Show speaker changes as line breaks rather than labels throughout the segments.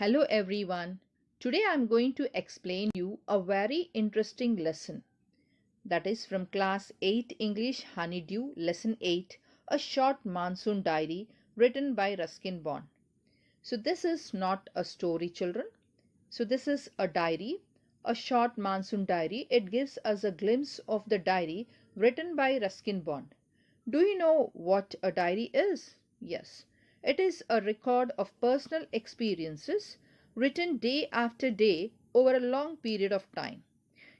Hello everyone. Today I am going to explain you a very interesting lesson, that is from class 8 English Honeydew lesson 8, a short monsoon diary written by Ruskin Bond. So this is not a story, children. So this is a diary, a short monsoon diary. It gives us a glimpse of the diary written by Ruskin Bond. Do you know what a diary is? Yes, it is a record of personal experiences written day after day over a long period of time.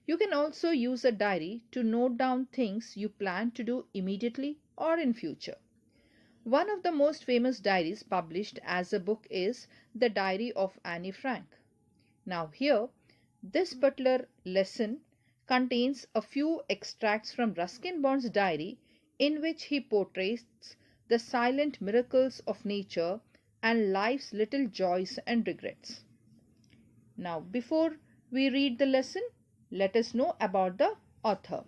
You can also use a diary to note down things you plan to do immediately or in future. One of the most famous diaries published as a book is The Diary of Anne Frank. Now here, this particular lesson contains a few extracts from Ruskin Bond's diary in which he portrays the silent miracles of nature and life's little joys and regrets. Now, before we read the lesson, let us know about the author.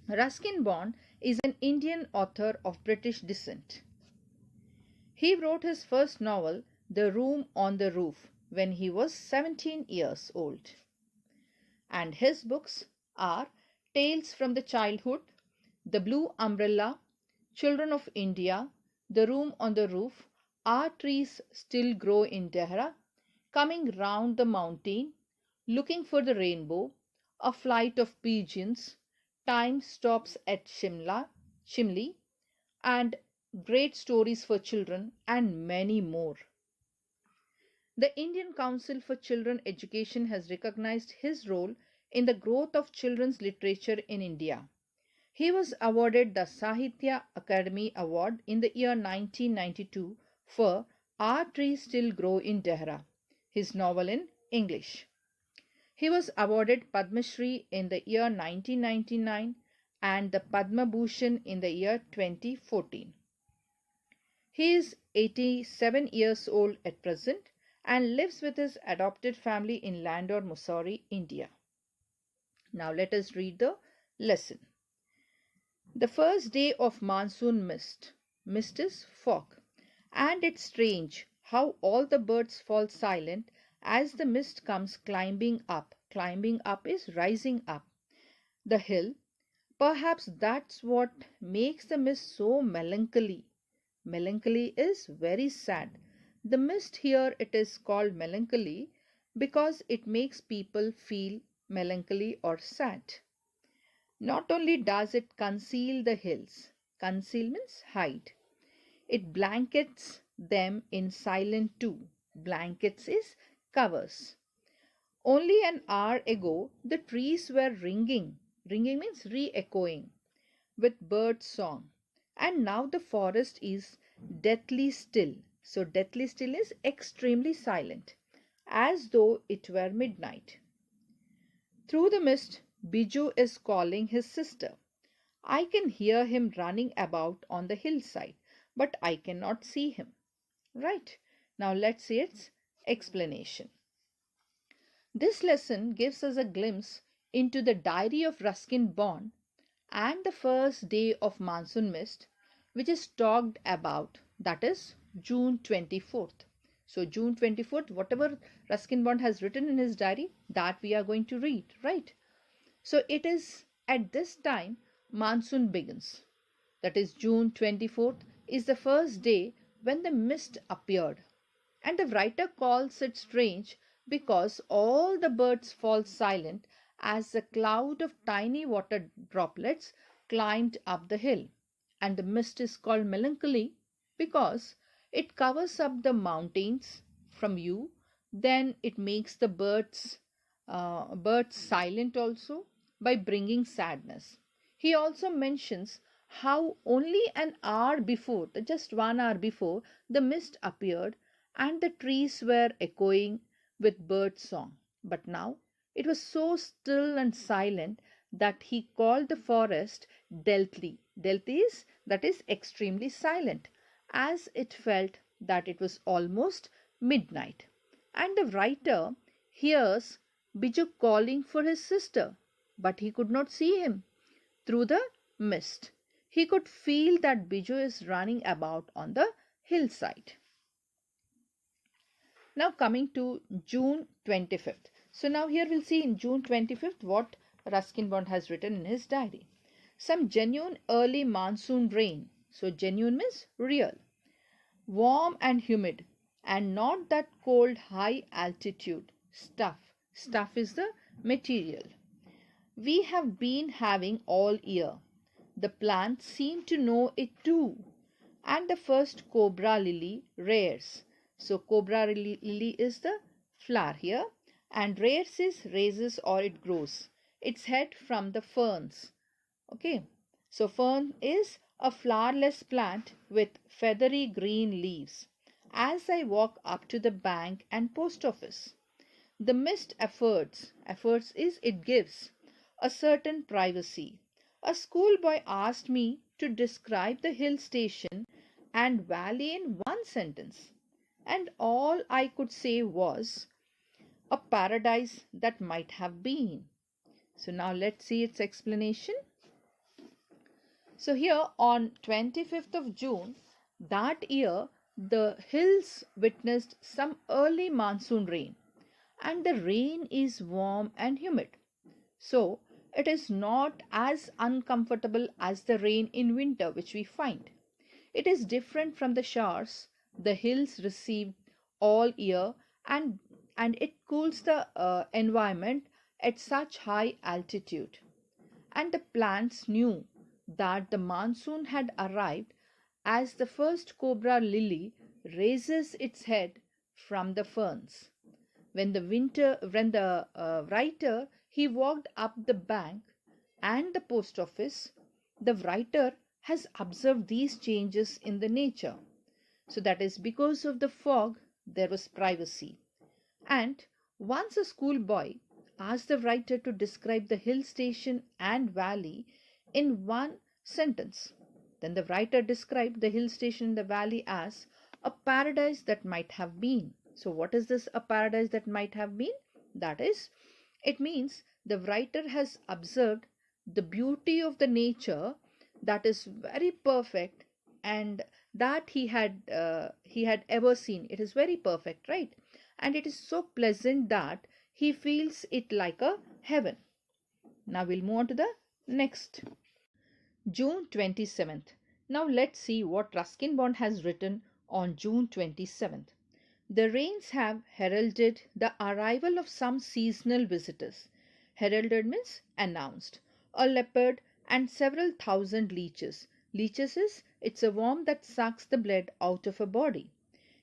Ruskin Bond is an Indian author of British descent. He wrote his first novel, The Room on the Roof, when he was 17 years old. And his books are Tales from the Childhood, The Blue Umbrella, Children of India, The Room on the Roof, Our Trees Still Grow in Dehra, Coming Round the Mountain, Looking for the Rainbow, A Flight of Pigeons, Time Stops at Shimli, and Great Stories for Children, and many more. The Indian Council for Children Education has recognized his role in the growth of children's literature in India. He was awarded the Sahitya Akademi Award in the year 1992 for Our Trees Still Grow in Dehra, his novel in English. He was awarded Padma Shri in the year 1999 and the Padma Bhushan in the year 2014. He is 87 years old at present and lives with his adopted family in Landor, Mussoorie, India. Now let us read the lesson. The first day of monsoon mist. Mist is fog. And it's strange how all the birds fall silent as the mist comes climbing up. Climbing up is rising up the hill. Perhaps that's what makes the mist so melancholy. Melancholy is very sad. The mist here, it is called melancholy because it makes people feel melancholy or sad. Not only does it conceal the hills, conceal means hide, it blankets them in silence too. Blankets is covers. Only an hour ago, the trees were ringing. Ringing means re-echoing with bird song. And now the forest is deathly still. So deathly still is extremely silent, as though it were midnight. Through the mist, Biju is calling his sister. I can hear him running about on the hillside, but I cannot see him. Right? Now let's see its explanation. This lesson gives us a glimpse into the diary of Ruskin Bond and the first day of monsoon mist, which is talked about, that is June 24th. So June 24th, whatever Ruskin Bond has written in his diary, that we are going to read, right? So it is at this time monsoon begins. That is June 24th is the first day when the mist appeared. And the writer calls it strange because all the birds fall silent as a cloud of tiny water droplets climbed up the hill. And the mist is called melancholy because it covers up the mountains from you. Then it makes the birds silent also by bringing sadness. He also mentions how only an hour before, just 1 hour before, the mist appeared and the trees were echoing with bird song. But now it was so still and silent that he called the forest deathly. Deathly is, that is extremely silent, as it felt that it was almost midnight. And the writer hears Biju calling for his sister, but he could not see him through the mist. He could feel that Biju is running about on the hillside. Now coming to June 25th. So now here we'll see in June 25th what Ruskin Bond has written in his diary. Some genuine early monsoon rain. So genuine means real. Warm and humid, and not that cold high altitude stuff. Stuff is the material we have been having all year. The plants seem to know it too. And the first cobra lily rears. So cobra lily is the flower here, and rears is raises or it grows its head from the ferns. Okay, so fern is a flowerless plant with feathery green leaves. As I walk up to the bank and post office, the mist affords is it gives a certain privacy. A schoolboy asked me to describe the hill station and valley in one sentence, and all I could say was a paradise that might have been. So now let's see its explanation. So here on 25th of June that year, the hills witnessed some early monsoon rain, and the rain is warm and humid. So it is not as uncomfortable as the rain in winter which we find. It is different from the showers the hills receive all year, and it cools the environment at such high altitude. And the plants knew that the monsoon had arrived as the first cobra lily raises its head from the ferns. When the writer he walked up the bank and the post office, the writer has observed these changes in the nature. So that is because of the fog there was privacy. And once a schoolboy asked the writer to describe the hill station and valley in one sentence. Then the writer described the hill station and the valley as a paradise that might have been. So what is this a paradise that might have been? That is, it means the writer has observed the beauty of the nature that is very perfect, and that he had ever seen. It is very perfect, right? And it is so pleasant that he feels it like a heaven. Now we'll move on to the next. June 27th. Now let's see what Ruskin Bond has written on June 27th. The rains have heralded the arrival of some seasonal visitors. Heralded means announced. A leopard and several thousand leeches. Leeches is it's a worm that sucks the blood out of a body.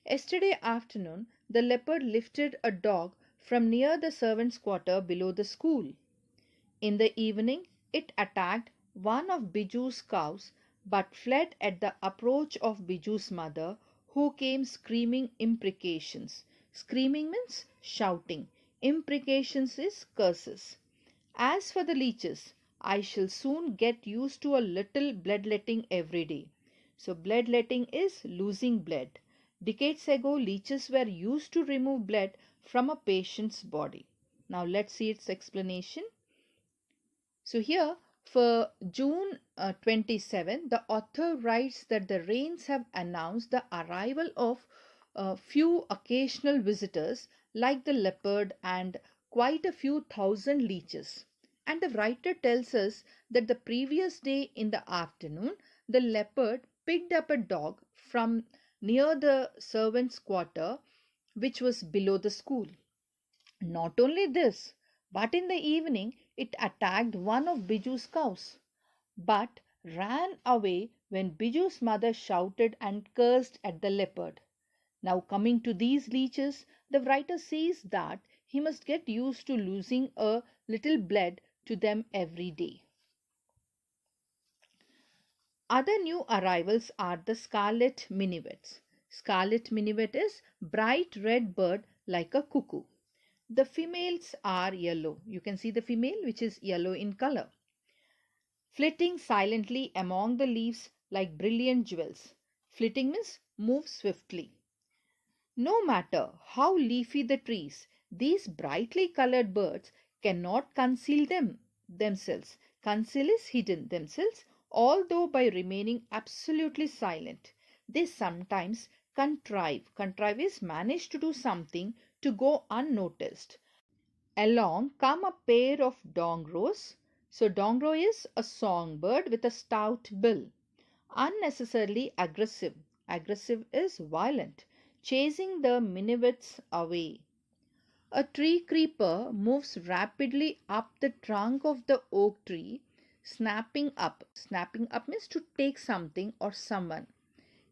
Yesterday afternoon, the leopard lifted a dog from near the servants' quarter below the school. In the evening, it attacked one of Biju's cows, but fled at the approach of Biju's mother, who came screaming imprecations. Screaming means shouting. Imprecations is curses. As for the leeches, I shall soon get used to a little bloodletting every day. So bloodletting is losing blood. Decades ago, leeches were used to remove blood from a patient's body. Now let's see its explanation. So here for June 27, the author writes that the rains have announced the arrival of a few occasional visitors like the leopard and quite a few thousand leeches. And the writer tells us that the previous day in the afternoon, the leopard picked up a dog from near the servants' quarter, which was below the school. Not only this, but in the evening it attacked one of Biju's cows, but ran away when Biju's mother shouted and cursed at the leopard. Now coming to these leeches, the writer says that he must get used to losing a little blood to them every day. Other new arrivals are the scarlet minivets. Scarlet minivet is bright red bird like a cuckoo. The females are yellow. You can see the female which is yellow in color, flitting silently among the leaves like brilliant jewels. Flitting means move swiftly. No matter how leafy the trees, these brightly colored birds cannot conceal themselves. Conceal is hidden themselves, although by remaining absolutely silent. They sometimes contrive. Contrive is manage to do something to go unnoticed. Along come a pair of dongros. So dongro is a songbird with a stout bill. Unnecessarily aggressive. Aggressive is violent, chasing the minivets away. A tree creeper moves rapidly up the trunk of the oak tree, snapping up. Snapping up means to take something or someone.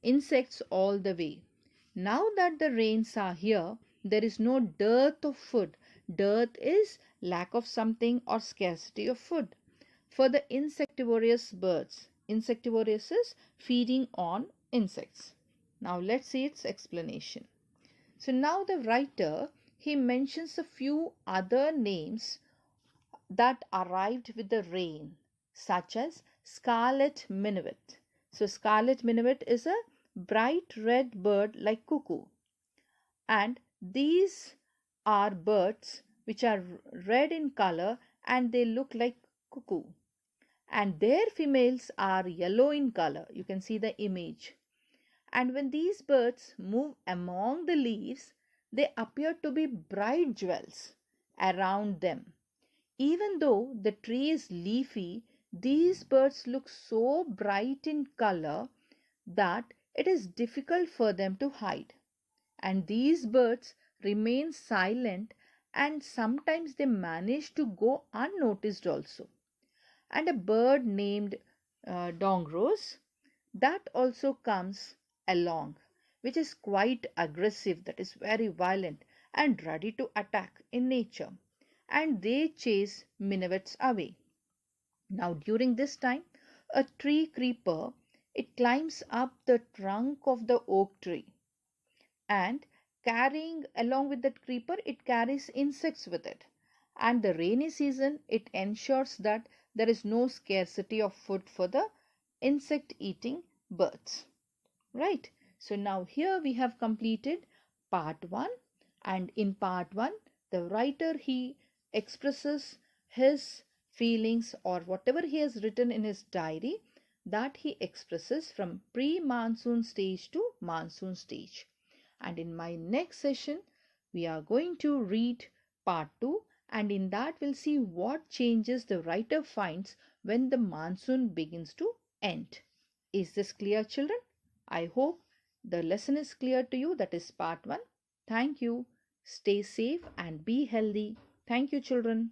Insects all the way. Now that the rains are here, there is no dearth of food. Dearth is lack of something or scarcity of food. For the insectivorous birds. Insectivorous is feeding on insects. Now let's see its explanation. So now the writer, he mentions a few other names that arrived with the rain, such as scarlet minivet. So scarlet minivet is a bright red bird like cuckoo, and these are birds which are red in color and they look like cuckoo, and their females are yellow in color. You can see the image. And when these birds move among the leaves, they appear to be bright jewels around them. Even though the tree is leafy, these birds look so bright in color that it is difficult for them to hide. And these birds remain silent, and sometimes they manage to go unnoticed also. And a bird named dongros, that also comes along, which is quite aggressive, that is very violent and ready to attack in nature, and they chase minivets away. Now during this time, a tree creeper, it climbs up the trunk of the oak tree, and carrying along with that creeper, it carries insects with it. And the rainy season, it ensures that there is no scarcity of food for the insect eating birds. Right? So now here we have completed part 1, and in part 1 the writer, he expresses his feelings or whatever he has written in his diary, that he expresses from pre-monsoon stage to monsoon stage. And in my next session we are going to read part 2, and in that we'll see what changes the writer finds when the monsoon begins to end. Is this clear, children? I hope the lesson is clear to you. That is part 1. Thank you. Stay safe and be healthy. Thank you, children.